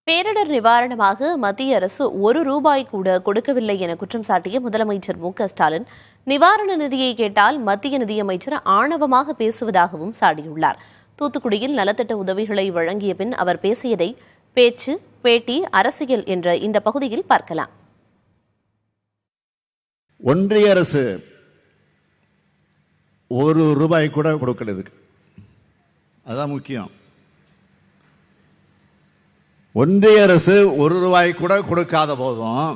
பேரிடர் நிவாரணமாக மத்திய அரசு ₹1 கூட கொடுக்கவில்லை என குற்றம் சாட்டிய முதலமைச்சர் மு.க.ஸ்டாலின் நிவாரண நிதியை கேட்டால் மத்திய நிதியமைச்சர் ஆணவமாக பேசுவதாகவும் சாடியுள்ளார். தூத்துக்குடியில் நலத்திட்ட உதவிகளை வழங்கிய பின் அவர் பேசியதை பேச்சு, பேட்டி, அரசியல் என்ற இந்த பகுதியில் பார்க்கலாம். ஒன்றிய அரசு ₹1 கூட கொடுக்கல. அதுதான் முக்கியம். ஒன்றிய அரசு ₹1 கூட கொடுக்காத போதும்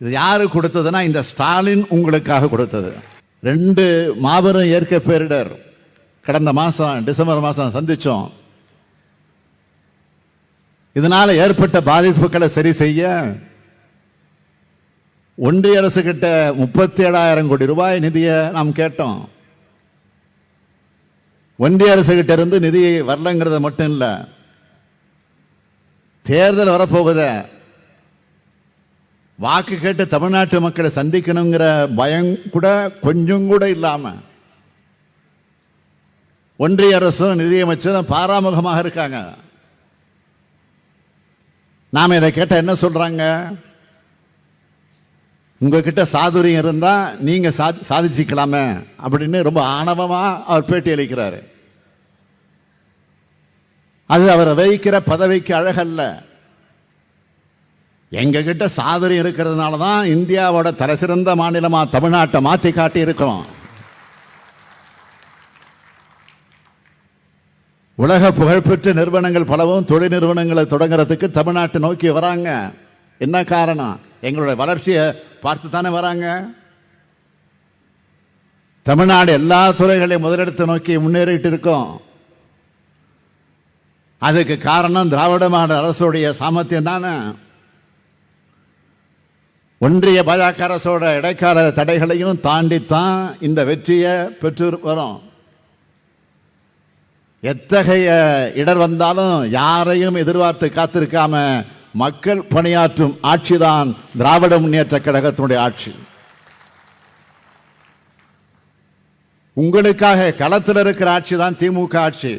இது யாரு கொடுத்ததுன்னா இந்த ஸ்டாலின் உங்களுக்காக கொடுத்தது. 2 மாபெரும் இயற்கை பேரிடர் கடந்த மாசம் டிசம்பர் மாசம் சந்திச்சோம். இதனால ஏற்பட்ட பாதிப்புகளை சரி செய்ய ஒன்றிய அரசு கிட்ட 37,000 கோடி ரூபாய் நிதியை நாம் கேட்டோம். ஒன்றிய அரசு கிட்ட இருந்து நிதி வரலங்கிறது மட்டும் இல்ல, தேர்தல் வரப்போகுத வாக்கு கேட்டு தமிழ்நாட்டு மக்களை சந்திக்கணுங்கிற பயம் கூட கொஞ்சம் கூட இல்லாம ஒன்றிய அரசும் நிதியமைச்சரும் பாராமுகமாக இருக்காங்க. நாம இதை கேட்ட என்ன சொல்றாங்க? உங்ககிட்ட சாதுரியம் இருந்தா நீங்க சாதிச்சுக்கலாமே அப்படின்னு ரொம்ப ஆணவமா அவர் பேட்டி அளிக்கிறாரு. அது அவரை வகிக்கிற பதவிக்கு அழகல்ல. எங்க கிட்ட சாதுரியம் இருக்கிறதுனால தான் இந்தியாவோட தலைசிறந்த மாநிலமா தமிழ்நாட்டை மாத்தி காட்டி இருக்கோம். உலக புகழ்பெற்ற நிறுவனங்கள் பலவும் தொழில் நிறுவனங்களை தொடங்குறதுக்கு தமிழ்நாட்டை நோக்கி வராங்க. என்ன காரணம்? எங்களுடைய வளர்ச்சியை பார்த்து தானே வராங்க. தமிழ்நாடு எல்லா துறைகளையும் முதலிடத்தை நோக்கி முன்னேறிட்டு இருக்கோம். அதுக்கு காரணம் திராவிட மாடல் அரசுடைய சாமர்த்தியம் தானே. ஒன்றிய பாஜக அரசோட இடைக்கால தடைகளையும் தாண்டித்தான் இந்த வெற்றியை பெற்று வரும். எத்தகைய இடர் வந்தாலும் யாரையும் எதிர்பார்த்து காத்திருக்காம மக்கள் பணியாற்றும் ஆட்சிதான் திராவிட முன்னேற்ற கழகத்தினுடைய ஆட்சி. உங்களுக்காக களத்தில் இருக்கிற ஆட்சி தான் திமுக ஆட்சி.